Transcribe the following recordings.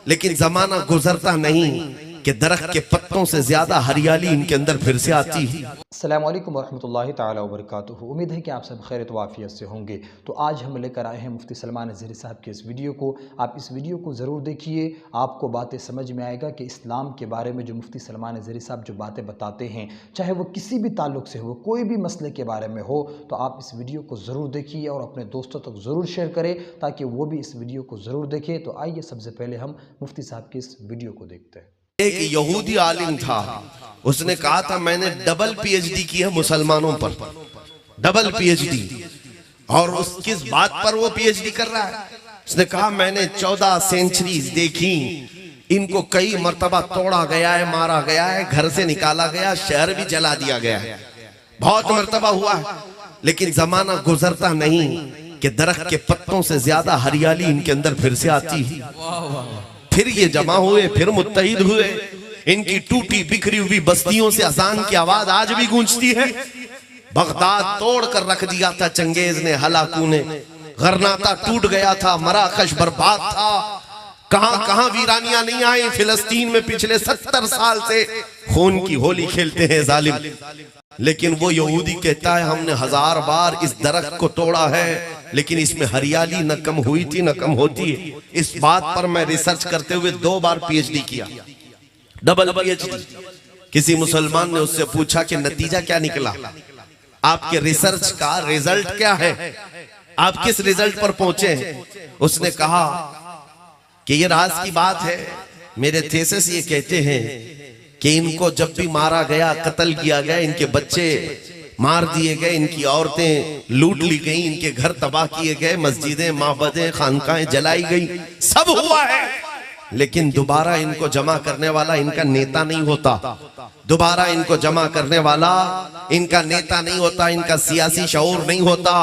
लेकिन जमाना गुजरता नहीं कि दरख्त के पत्तों से ज्यादा हरियाली इनके अंदर फिर से आती है। अस्सलामु अलैकुम वरहमतुल्लाहि ताला वबरकातुहू। उम्मीद है कि आप सब खैरियत व आफियत से होंगे। तो आज हम लेकर आए हैं मुफ्ती सलमान ज़हरी साहब के इस वीडियो को। आप इस वीडियो को ज़रूर देखिए, आपको बातें समझ में आएगा कि इस्लाम के बारे में जो मुफ्ती सलमान ज़हरी साहब जो बातें बताते हैं, चाहे वो किसी भी ताल्लुक़ से हो, कोई भी मसले के बारे में हो, तो आप इस वीडियो को ज़रूर देखिए और अपने दोस्तों तक ज़रूर शेयर करें ताकि वो भी इस वीडियो को ज़रूर देखें। तो आइए सबसे पहले हम मुफ्ती साहब की इस वीडियो को देखते हैं। एक यहूदी आलिम था, उसने कहा था मैंने डबल पीएचडी की है मुसलमानों पर, डबल पीएचडी। और उस किस बात पर वो पीएचडी कर रहा है? उसने कहा मैंने 14 सेंचुरीज देखी, इनको कई मर्तबा तोड़ा गया है, मारा गया है, घर से निकाला गया, शहर भी जला दिया गया है, बहुत मर्तबा हुआ है, लेकिन जमाना गुजरता नहीं कि दरख्त के पत्तों से ज्यादा हरियाली इनके अंदर फिर से आती है। फिर ये जमा हुए, फिर मुत्तहिद हुए। इनकी टूटी बिखरी हुई बस्तियों से अजान की आवाज आज भी गूंजती है। बगदाद तोड़ कर रख दिया था चंगेज ने, हलाकू ने, गरनाता टूट गया था, मराकश बर्बाद था, कहां कहां वीरानियां नहीं आई। फिलिस्तीन में पिछले 70 साल से खून की होली खेलते हैं जालिम। लेकिन वो यहूदी कहता है हमने 1000 बार इस दरख्त को तोड़ा है, लेकिन इसमें हरियाली न कम हुई थी न कम होती है। इस बात पर मैं रिसर्च करते हुए 2 बार पीएचडी किया, डबल पीएचडी। किसी मुसलमान ने उससे पूछा कि नतीजा क्या निकला, आपके रिसर्च का रिजल्ट क्या है, आप किस रिजल्ट पर पहुंचे हैं? उसने कहा कि ये राज की बात है, मेरे थीसिस ये कहते हैं कि इनको जब भी मारा गया, कत्ल किया गया, इनके बच्चे मार दिए गए, इनकी औरतें लूट ली गई, इनके घर तबाह किए गए, मस्जिदें, माबदें, खानकाएं जलाई गई, सब हुआ है, लेकिन दोबारा इनको जमा करने वाला इनका नेता नहीं होता, दोबारा इनको जमा करने वाला इनका नेता नहीं होता, इनका सियासी शऊर नहीं होता।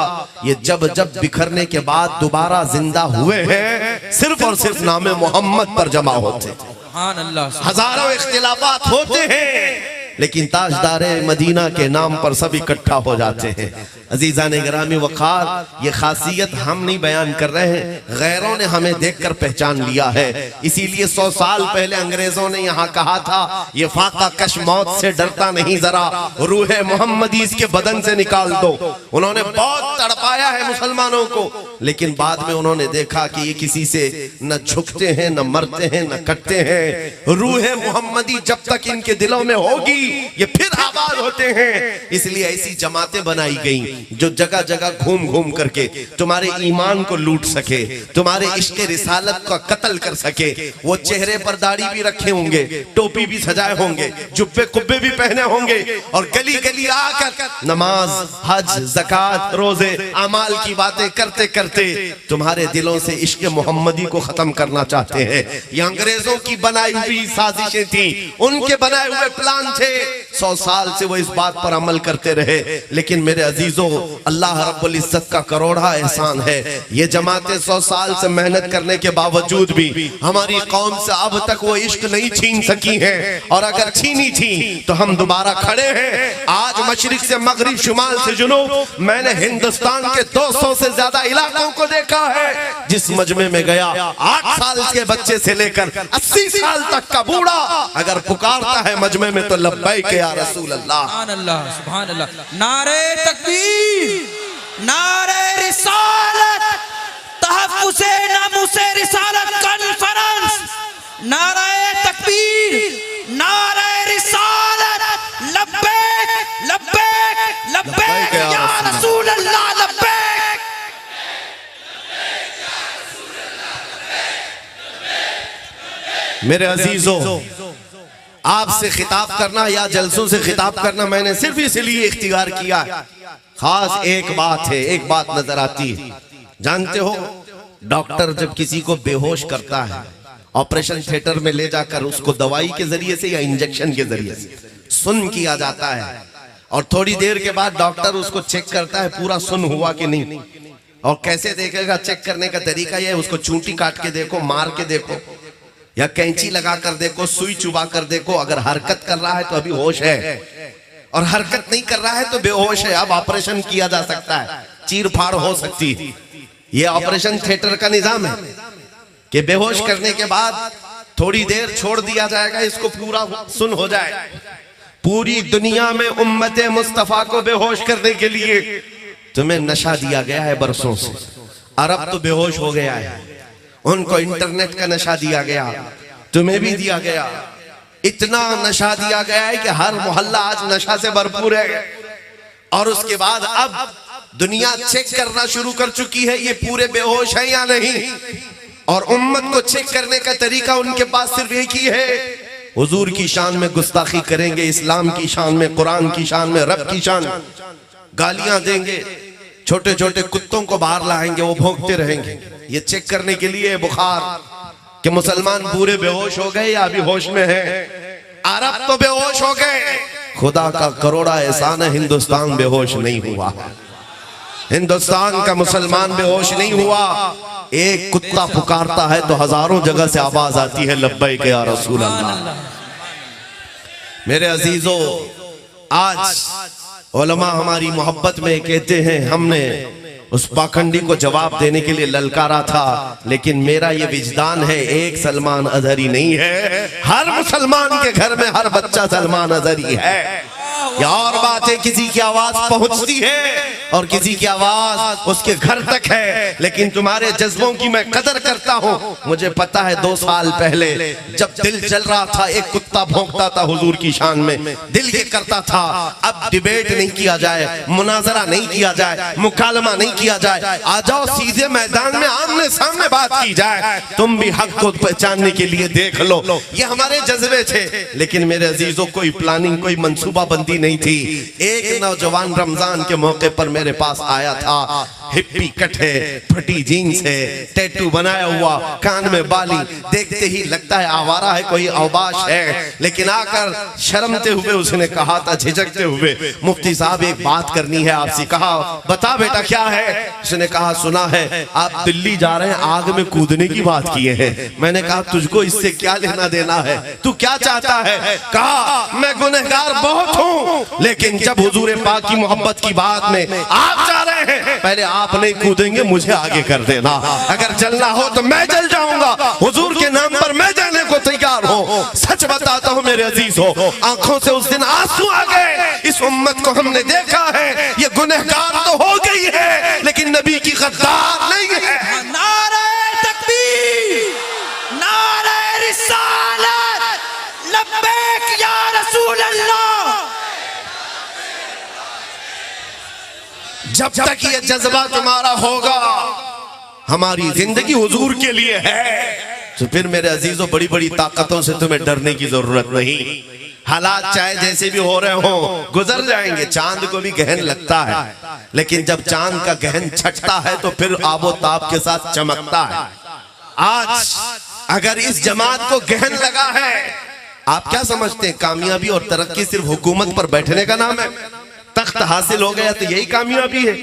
ये जब जब बिखरने के बाद दोबारा जिंदा हुए हैं, सिर्फ और सिर्फ नामे मोहम्मद पर जमा होते। हजारों इख्तिलाफात होते हैं, लेकिन ताजदारे मदीना के नाम पर सब इकट्ठा हो जाते हैं। अजीजान गिरामी वक़ार, ये खासियत हम नहीं बयान कर रहे हैं, गैरों ने हमें देखकर पहचान लिया है। इसीलिए 100 साल पहले अंग्रेजों ने यहाँ कहा था ये फाका कश मौत से डरता नहीं, जरा रूह मोहम्मदी इसके बदन से निकाल दो। उन्होंने बहुत तड़पाया है मुसलमानों को, लेकिन बाद में उन्होंने देखा कि ये किसी से न झुकते हैं, न मरते हैं, न कटते हैं। रूह मोहम्मदी जब तक इनके दिलों में होगी ये फिर आबाद होते हैं। इसलिए ऐसी जमातें बनाई गई जो जगह जगह घूम घूम करके तुम्हारे ईमान को लूट सके, तुम्हारे इश्क रिसालत का कत्ल कर सके। वो चेहरे पर दाढ़ी भी रखे होंगे, टोपी भी सजाए होंगे, जुब्बे कुब्बे भी पहने होंगे, और गली गली आकर नमाज, हज, ज़कात, रोजे, अमाल की बातें करते करते तुम्हारे दिलों से इश्क मोहम्मदी को खत्म करना चाहते हैं। ये अंग्रेजों की बनाई हुई साजिशें थी, उनके बनाए हुए प्लान थे। 100 साल से वो इस बात पर अमल करते रहे, लेकिन मेरे अजीजों, अल्लाह रब्बुल इज्जत का करोड़ा एहसान है, ये जमातें 100 साल से मेहनत करने के बावजूद भी हमारी कौम से अब तक वो इश्क नहीं छीन सकी हैं। और अगर छीनी थी तो हम दोबारा खड़े हैं। आज मशरिक से मगरिब, शुमाल से जुनूब, मैंने हिंदुस्तान के 200 से ज्यादा इलाकों को देखा है। जिस मजमे में गया, 8 साल के बच्चे से लेकर 80 साल तक का बूढ़ा अगर पुकारता है मजमे में तो लब्बैक या रसूल अल्लाह, सुभान अल्लाह, नारे तकबीर, नारे रिसालत, तहफ्फुज़े नामुसे रिसालत कॉन्फ्रेंस, नारे तकबीर, नारे रिसालत, लब्बैक लब्बैक लब्बैक या रसूल अल्लाह, लब्बैक। मेरे अजीजों, आपसे खिताब करना या जलसों से खिताब करना मैंने सिर्फ इसलिए इख्तियार किया है। खास एक बात है, एक बात नजर आती है। जानते हो, डॉक्टर जब किसी को बेहोश करता है, ऑपरेशन थिएटर में ले जाकर उसको दवाई के जरिए से या इंजेक्शन के जरिए से सुन किया जाता है, और थोड़ी देर के बाद डॉक्टर उसको चेक करता है पूरा सुन हुआ कि नहीं। और कैसे देखेगा? चेक करने का तरीका यह है, उसको चूंटी काट के देखो, मार के देखो, या कैंची लगा कर देखो, सुई चुबा कर देखो। अगर हरकत कर रहा है तो अभी होश है, और हरकत नहीं कर रहा है तो बेहोश है। अब ऑपरेशन किया जा सकता है, चीर फाड़ हो सकती है। ये ऑपरेशन थिएटर का निजाम है कि बेहोश करने के बाद थोड़ी देर छोड़ दिया जाएगा, इसको पूरा सुन हो जाए। पूरी दुनिया में उम्मत मुस्तफा को बेहोश करने के लिए तुम्हें नशा दिया गया है बरसों से। अरब तो बेहोश हो गया है, उनको इंटरनेट का नशा दिया गया, तुम्हें भी दिया गया। इतना नशा दिया गया है कि हर मोहल्ला आज नशा से भरपूर है। और उसके बाद अब दुनिया चेक करना शुरू कर चुकी है ये पूरे बेहोश है या नहीं। और उम्मत को चेक करने का तरीका उनके पास सिर्फ एक ही है, हुजूर की शान में गुस्ताखी करेंगे, इस्लाम की शान में, कुरान की शान में, रब की शान, गालियां देंगे, छोटे छोटे कुत्तों को बाहर लाएंगे, वो भौंकते रहेंगे। ये चेक करने के लिए बुखार कि मुसलमान पूरे बेहोश हो गए या अभी होश में है। अरब तो बेहोश हो गए, खुदा का करोड़ा एहसान है हिंदुस्तान बेहोश नहीं हुआ। हिंदुस्तान का मुसलमान बेहोश नहीं हुआ। एक कुत्ता पुकारता है तो हजारों जगह से आवाज आती है लब्बैक या रसूल अल्लाह। मेरे अजीजों, आज उलमा हमारी मोहब्बत में कहते हैं हमने उस पाखंडी को जवाब देने के लिए ललकारा था, लेकिन मेरा ये विजदान है एक सलमान अजहरी नहीं है, हर मुसलमान के घर में हर बच्चा सलमान अजहरी है। या और बात है किसी की आवाज पहुंचती है और किसी की आवाज उसके घर तक है, लेकिन तुम्हारे जज्बों की मैं कदर करता हूँ। मुझे पता है 2 साल पहले जब दिल जल रहा था, एक कुत्ता भौंकता था हुजूर की शान में, दिल ये करता था अब डिबेट नहीं किया जाए, मुनाजरा नहीं किया जाए, मुकालमा नहीं किया जाए, आ जाओ सीधे मैदान में आमने सामने बात की जाए, तुम भी हक को पहचानने के लिए देख लो। ये हमारे जज्बे थे। लेकिन मेरे अजीजों, कोई प्लानिंग, कोई मंसूबा बंदी नहीं थी। एक नौजवान रमजान के मौके पर मेरे पास आया था, हिप्पी कट है, फटी जीन्स है, टैटू बनाया हुआ, कान में बाली, देखते ही लगता है आवारा है, कोई औबाश है। लेकिन आकर शर्मते हुए उसने कहा था, झिझकते हुए, मुफ्ती साहब एक बात करनी है आपसे। कहा बता बेटा क्या है। उसने कहा सुना है आप दिल्ली जा रहे हैं, आग में कूदने की बात किए हैं। मैंने कहा तुझको इससे क्या लेना देना है, तू क्या चाहता है। कहा मैं गुनहगार बहुत हूँ, लेकिन जब हुजूर पाक की मोहब्बत की बात में आप जा रहे हैं, पहले आप नहीं कूदेंगे, मुझे आगे कर देना। अगर जलना हो तो मैं जल जाऊंगा, हुजूर के नाम पर मैं जाने को तैयार हूँ। सच बताता हूँ मेरे अजीज हो, आंखों से उस दिन आंसू आ गए। इस उम्मत को हमने देखा है, ये गुनहगार तो हो गई है, लेकिन नबी की गद्दार नहीं है। नारे तकबीर, नारे रिसालत, लब्बैक या रसूल अल्लाह। जब तक ये जज्बा तुम्हारा होगा, हमारी जिंदगी हुजूर के लिए है, तो फिर मेरे अजीजों बड़ी बड़ी ताकतों से तुम्हें डरने की जरूरत नहीं। हालात चाहे जैसे भी हो रहे हो, गुजर जाएंगे। चांद को भी गहन लगता है, लेकिन जब चांद का गहन छटता है तो फिर आबो ताब के साथ चमकता है। आज अगर इस जमात को गहन लगा है, आप क्या समझते हैं कामयाबी और तरक्की सिर्फ हुकूमत पर बैठने का नाम है? तख्त हासिल हो गया तो यही कामयाबी है?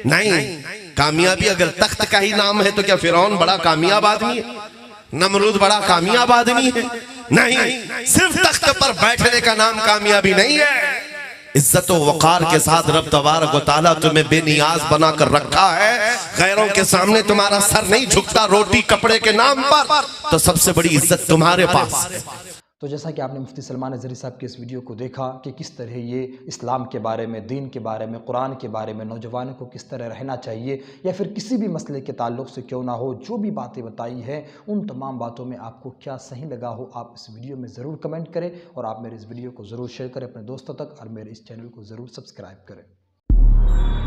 नहीं, कामयाबी अगर तख्त का ही नाम है तो क्या फिरौन बड़ा कामयाब आदमी है? नमरूद बड़ा कामयाब आदमी है? नहीं, सिर्फ तख्त पर बैठने का नाम कामयाबी नहीं है। इज्जत व वक़ार के साथ रब तबारक व तआला तुम्हें बेनियाज बनाकर रखा है। गैरों के सामने तुम्हारा सर नहीं झुकता रोटी कपड़े के नाम पर, तो सबसे बड़ी इज्जत तुम्हारे पास है। तो जैसा कि आपने मुफ्ती सलमान अज़हरी साहब के इस वीडियो को देखा कि किस तरह ये इस्लाम के बारे में, दीन के बारे में, कुरान के बारे में, नौजवानों को किस तरह रहना चाहिए, या फिर किसी भी मसले के ताल्लुक़ से क्यों ना हो, जो भी बातें बताई हैं उन तमाम बातों में आपको क्या सही लगा हो, आप इस वीडियो में ज़रूर कमेंट करें और आप मेरे इस वीडियो को ज़रूर शेयर करें अपने दोस्तों तक, और मेरे इस चैनल को ज़रूर सब्सक्राइब करें।